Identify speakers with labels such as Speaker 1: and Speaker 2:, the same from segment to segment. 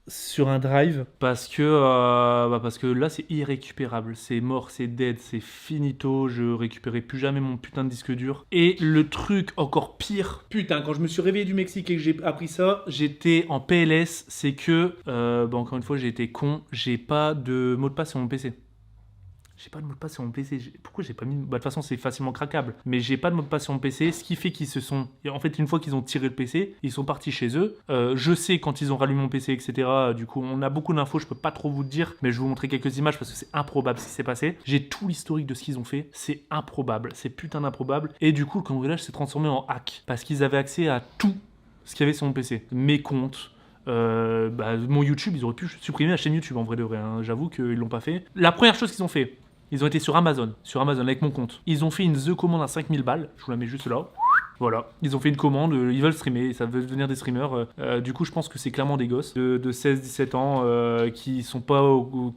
Speaker 1: sur un drive parce que là c'est irrécupérable, c'est mort, c'est dead, c'est finito, je récupérerai plus jamais mon putain de disque dur. Et le truc encore pire, putain, quand je me suis réveillé du Mexique et que j'ai appris ça, j'étais en PLS, c'est que encore une fois j'ai été con, j'ai pas de mot de passe sur mon PC. J'ai pas de mot de passe sur mon PC. Pourquoi j'ai pas mis. De toute façon, c'est facilement craquable. Mais j'ai pas de mot de passe sur mon PC. Ce qui fait qu'ils se sont. En fait, une fois qu'ils ont tiré le PC, ils sont partis chez eux. Je sais quand ils ont rallumé mon PC, etc. Du coup, on a beaucoup d'infos. Je peux pas trop vous le dire. Mais je vais vous montrer quelques images parce que c'est improbable ce qui s'est passé. J'ai tout l'historique de ce qu'ils ont fait. C'est improbable. C'est putain d'improbable. Et du coup, le cambriolage s'est transformé en hack. Parce qu'ils avaient accès à tout ce qu'il y avait sur mon PC. Mes comptes. Mon YouTube, ils auraient pu supprimer la chaîne YouTube en vrai de vrai. Hein. J'avoue qu'ils l'ont pas fait. La première chose qu'ils ont fait. Ils ont été sur Amazon avec mon compte. Ils ont fait une The commande à 5000 balles. Je vous la mets juste là. Voilà, ils ont fait une commande, ils veulent streamer, ça veut devenir des streamers. Du coup, je pense que c'est clairement des gosses de 16-17 ans qui sont pas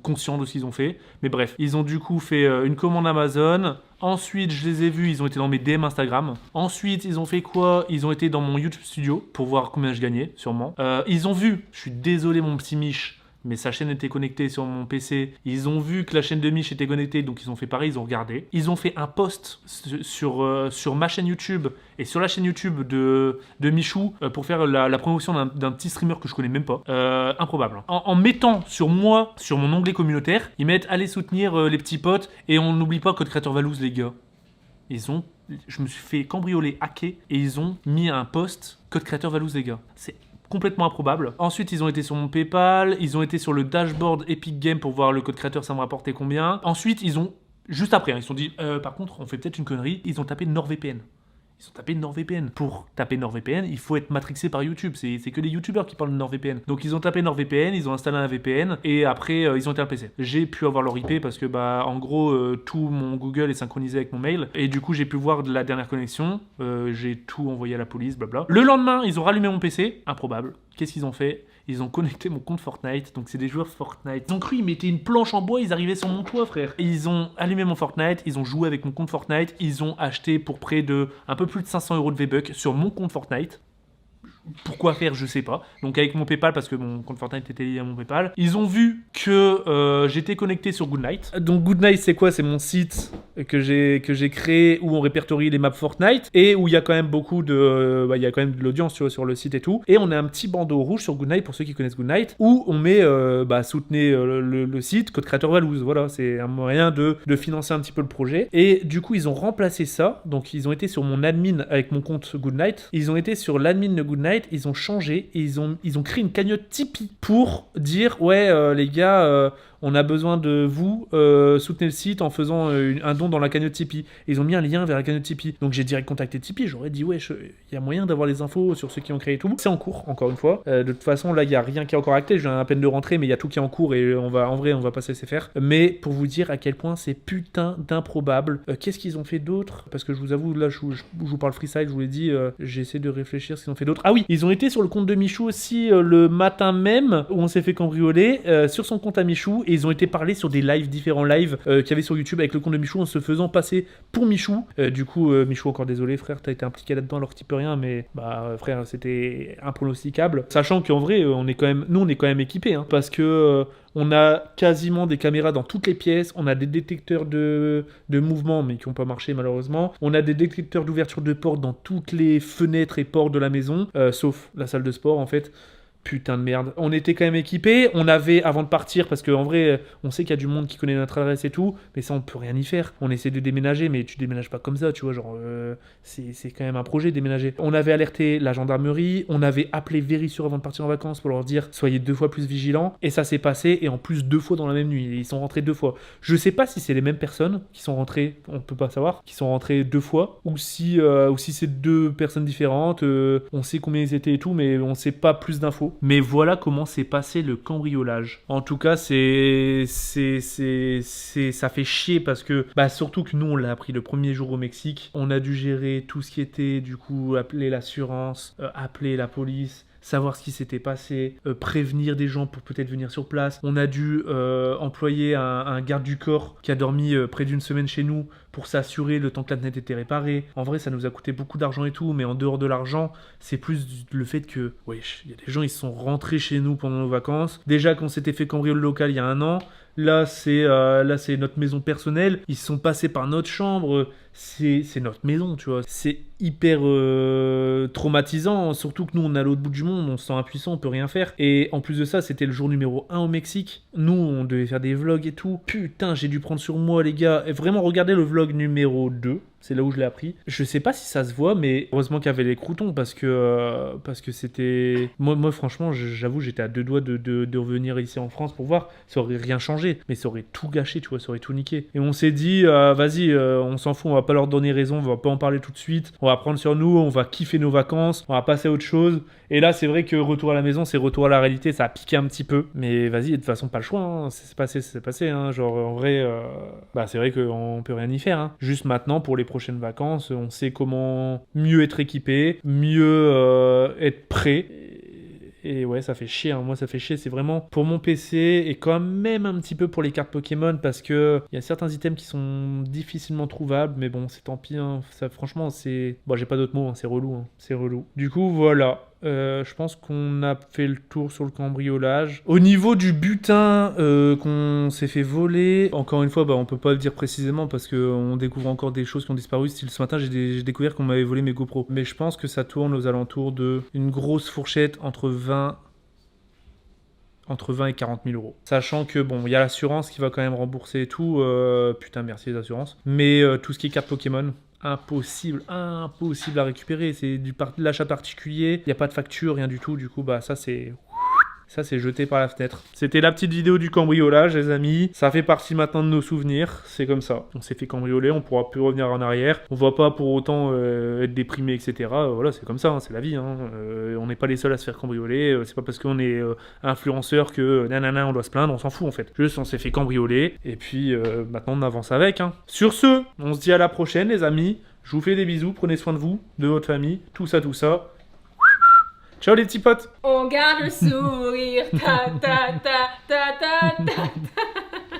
Speaker 1: conscients de ce qu'ils ont fait. Mais bref, ils ont du coup fait une commande Amazon. Ensuite, je les ai vus, ils ont été dans mes DM Instagram. Ensuite, ils ont fait quoi? Ils ont été dans mon YouTube Studio pour voir combien je gagnais, sûrement. Ils ont vu, je suis désolé mon petit Mich, mais sa chaîne était connectée sur mon PC. Ils ont vu que la chaîne de Mich était connectée, donc ils ont fait pareil, ils ont regardé. Ils ont fait un post sur ma chaîne YouTube et sur la chaîne YouTube de Michou pour faire la promotion d'un petit streamer que je connais même pas. Improbable. Hein. En mettant sur moi, sur mon onglet communautaire, ils mettent allez soutenir les petits potes et on n'oublie pas Code Creator Valouz, les gars. Je me suis fait cambrioler, hacker et ils ont mis un post Code Creator Valouz, les gars. C'est complètement improbable. Ensuite, ils ont été sur mon PayPal, ils ont été sur le dashboard Epic Games pour voir le code créateur, ça me rapportait combien. Ensuite, juste après, ils se sont dit, par contre, on fait peut-être une connerie, ils ont tapé NordVPN. Ils ont tapé NordVPN. Pour taper NordVPN, il faut être matrixé par YouTube. C'est que les YouTubeurs qui parlent de NordVPN. Donc ils ont tapé NordVPN, ils ont installé un VPN et après ils ont été un PC. J'ai pu avoir leur IP parce que en gros tout mon Google est synchronisé avec mon mail et du coup j'ai pu voir de la dernière connexion. J'ai tout envoyé à la police, blabla. Le lendemain, ils ont rallumé mon PC. Improbable. Qu'est-ce qu'ils ont fait? Ils ont connecté mon compte Fortnite, donc c'est des joueurs Fortnite. Ils ont cru, ils mettaient une planche en bois, ils arrivaient sur mon toit, frère. Et ils ont allumé mon Fortnite, ils ont joué avec mon compte Fortnite, ils ont acheté pour près de un peu plus de 500 € de V-Bucks sur mon compte Fortnite. Pourquoi faire, je sais pas. Donc avec mon PayPal, parce que mon compte Fortnite était lié à mon PayPal. Ils ont vu que j'étais connecté sur Goodnight. Donc Goodnight, c'est quoi? C'est mon site que j'ai créé où on répertorie les maps Fortnite et où il y a quand même beaucoup de, il y a quand même de l'audience sur le site et tout. Et on a un petit bandeau rouge sur Goodnight pour ceux qui connaissent Goodnight où on met soutenez le site Code Creator Valouz. Voilà, c'est un moyen de financer un petit peu le projet. Et du coup, ils ont remplacé ça. Donc ils ont été sur mon admin avec mon compte Goodnight. Ils ont été sur l'admin de Goodnight. Ils ont changé et ils ont créé une cagnotte Tipeee pour dire les gars, on a besoin de vous, soutenez le site en faisant un don dans la cagnotte Tipeee. Et ils ont mis un lien vers la cagnotte Tipeee. Donc j'ai direct contacté Tipeee, j'aurais dit il y a moyen d'avoir les infos sur ceux qui ont créé tout. C'est en cours, encore une fois. De toute façon, là, il n'y a rien qui est encore acté, je viens à peine de rentrer, mais il y a tout qui est en cours et on va pas se laisser faire. Mais pour vous dire à quel point c'est putain d'improbable. Qu'est-ce qu'ils ont fait d'autre? Parce que je vous avoue, là, je vous parle freestyle, je vous l'ai dit, j'essaie de réfléchir ce qu'ils ont fait d'autre. Ah oui, ils ont été sur le compte de Michou aussi le matin même où on s'est fait cambrioler sur son compte à Michou et ils ont été parler sur des lives, différents lives qu'il y avait sur YouTube avec le compte de Michou en se faisant passer pour Michou. Du coup, Michou, encore désolé frère, t'as été impliqué là-dedans alors que tu peux rien, mais frère, c'était impronosticable. Sachant qu'en vrai, on est quand même équipés, hein, parce que on a quasiment des caméras dans toutes les pièces, on a des détecteurs de mouvement mais qui n'ont pas marché malheureusement, on a des détecteurs d'ouverture de porte dans toutes les fenêtres et portes de la maison, sauf la salle de sport en fait. Putain de merde. On était quand même équipés. On avait, avant de partir, parce qu'en vrai, on sait qu'il y a du monde qui connaît notre adresse et tout, mais ça, on peut rien y faire. On essaie de déménager, mais tu déménages pas comme ça, tu vois, genre, c'est quand même un projet de déménager. On avait alerté la gendarmerie, on avait appelé Vérissure avant de partir en vacances pour leur dire, soyez 2 fois plus vigilants, et ça s'est passé, et en plus 2 fois dans la même nuit. Ils sont rentrés 2 fois. Je sais pas si c'est les mêmes personnes qui sont rentrées, on peut pas savoir, qui sont rentrées 2 fois, ou si c'est 2 personnes différentes, on sait combien ils étaient et tout, mais on sait pas plus d'infos. Mais voilà comment s'est passé le cambriolage. En tout cas, ça fait chier parce que, surtout que nous, on l'a appris le premier jour au Mexique. On a dû gérer tout ce qui était, du coup, appeler l'assurance, appeler la police. savoir ce qui s'était passé, prévenir des gens pour peut-être venir sur place. On a dû employer un garde du corps qui a dormi près d'une semaine chez nous pour s'assurer le temps que la fenêtre était réparée. En vrai, ça nous a coûté beaucoup d'argent et tout, mais en dehors de l'argent, c'est plus le fait que, wesh, il y a des gens, ils sont rentrés chez nous pendant nos vacances. Déjà qu'on s'était fait cambrioler le local il y a 1 an, là c'est notre maison personnelle. Ils sont passés par notre chambre. C'est notre maison, tu vois. C'est hyper traumatisant, surtout que nous on est à l'autre bout du monde, on se sent impuissant, on peut rien faire. Et en plus de ça, c'était le jour numéro 1 au Mexique. Nous, on devait faire des vlogs et tout. Putain, j'ai dû prendre sur moi, les gars. Et vraiment, regardez le vlog numéro 2. C'est là où je l'ai appris. Je sais pas si ça se voit, mais heureusement qu'il y avait les croutons parce que c'était... Moi, franchement, j'avoue, j'étais à 2 doigts de revenir ici en France pour voir. Ça aurait rien changé, mais ça aurait tout gâché, tu vois, ça aurait tout niqué. Et on s'est dit, vas-y, on s'en fout, on va pas leur donner raison, on va pas en parler tout de suite. On va prendre sur nous, on va kiffer nos vacances, on va passer à autre chose. Et là, c'est vrai que retour à la maison, c'est retour à la réalité, ça a piqué un petit peu. Mais vas-y, de toute façon, pas le choix, hein. C'est passé, hein. Genre, en vrai, c'est vrai qu'on peut rien y faire, hein. Juste maintenant, pour les prochaines vacances, on sait comment mieux être équipé, mieux être prêt. Et ouais, ça fait chier, hein. Moi ça fait chier, c'est vraiment pour mon PC et quand même un petit peu pour les cartes Pokémon parce que il y a certains items qui sont difficilement trouvables, mais bon, c'est tant pis, hein. Ça, franchement, c'est... Bon, j'ai pas d'autres mots, hein. C'est relou, hein. C'est relou. Du coup, voilà. Je pense qu'on a fait le tour sur le cambriolage. Au niveau du butin qu'on s'est fait voler, encore une fois, on peut pas le dire précisément parce qu'on découvre encore des choses qui ont disparu. Style, ce matin, j'ai découvert qu'on m'avait volé mes GoPro. Mais je pense que ça tourne aux alentours de une grosse fourchette entre 20 et 40 000 euros. Sachant que, bon, il y a l'assurance qui va quand même rembourser et tout. Putain, merci les assurances. Mais tout ce qui est carte Pokémon... impossible à récupérer, c'est de l'achat particulier, il n'y a pas de facture, rien du tout, du coup ça c'est jeté par la fenêtre. C'était la petite vidéo du cambriolage, les amis. Ça fait partie maintenant de nos souvenirs. C'est comme ça. On s'est fait cambrioler, on pourra plus revenir en arrière. On va pas pour autant être déprimé, etc. Voilà, c'est comme ça, hein, c'est la vie. Hein. On n'est pas les seuls à se faire cambrioler. C'est pas parce qu'on est influenceur que nanana, on doit se plaindre. On s'en fout en fait. Juste, on s'est fait cambrioler. Et puis maintenant, on avance avec. Hein. Sur ce, on se dit à la prochaine, les amis. Je vous fais des bisous. Prenez soin de vous, de votre famille, tout ça, tout ça. Ciao les petits potes.
Speaker 2: On garde le sourire, ta ta ta ta ta ta ta.